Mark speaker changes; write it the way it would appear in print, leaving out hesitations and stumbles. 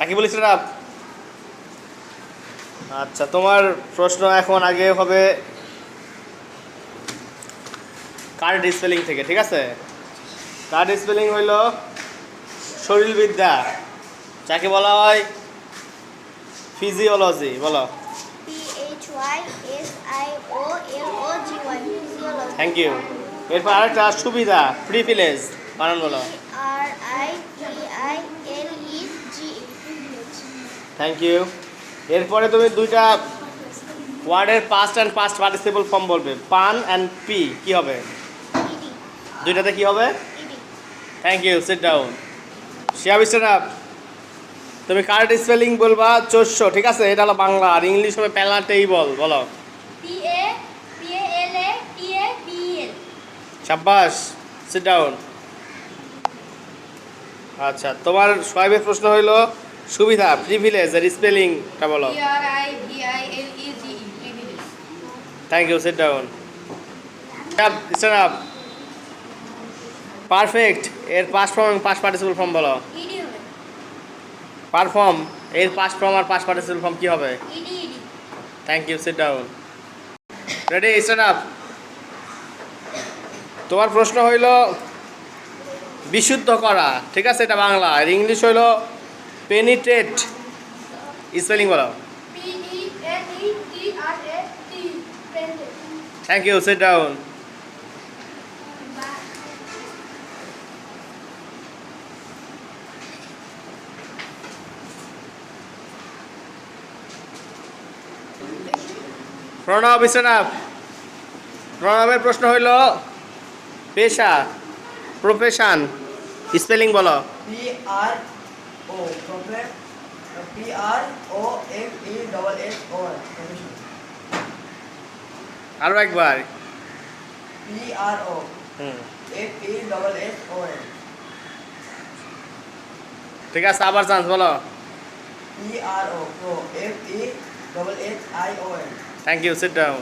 Speaker 1: কি বলিস না? আচ্ছা, তোমার প্রশ্ন এখন আগে হবে কার্ড স্পেলিং থেকে, ঠিক আছে? কার্ড স্পেলিং হইল শরীরবিদ্যা, যাকে বলা হয় ফিজিওলজি। বলো।
Speaker 2: PHYSIOLOGY physiology.
Speaker 1: Thank you. এরপর আরেকটা সুবিধা, প্রিভিলেজ, বানান বলো।
Speaker 2: RIVILEGE
Speaker 1: thank you. এরপরে তুমি দুইটা ওয়ার্ডের past and past participle form বলবে। পান অ্যান্ড পি কি হবে?
Speaker 2: ED
Speaker 1: দুইটাতে কি হবে?
Speaker 2: ED
Speaker 1: thank you, sit down. শিয়া বিশ্বনাথ, তুমি কার্ড স্পেলিং বলবা 400, ঠিক আছে? এটা হলো বাংলা, আর ইংলিশ হবে প্যালা টেইবল। বলো।
Speaker 2: PALATABEL
Speaker 1: শাবাশ, সিট ডাউন। আচ্ছা, তোমার সোয়াইবের প্রশ্ন হইলো সুবিধা, প্রিভিলেজ এর স্পেলিংটা বলো।
Speaker 2: PRIVILEGE
Speaker 1: thank you, sit down. Stand up. Perfect এর পাস্ট ফর্ম এবং পাস্ট পার্টিসিপল ফর্ম বলো।
Speaker 2: ED হবে
Speaker 1: পারফর্ম এর পাস্ট ফর্ম আর পাস্ট পার্টিসিপল ফর্ম কি হবে?
Speaker 2: ED
Speaker 1: thank you, sit down. Ready, stand up. তোমার প্রশ্ন হইল বিশুদ্ধ করা, ঠিক আছে? এটা বাংলা, আর ইংলিশ হইল পেনিট্রেট। স্পেলিং বলো।
Speaker 2: PENETRATE
Speaker 1: thank you, sit down. Pranab, stand. প্রণবের প্রশ্ন হইল পেশা, প্রফেশন। স্পেলিং বলো।
Speaker 3: PROFESSION
Speaker 1: আরও একবার।
Speaker 3: PROFESSION
Speaker 1: ঠিক আছে, আবার চান্স বলো।
Speaker 3: PROFESSION
Speaker 1: thank you, sit down.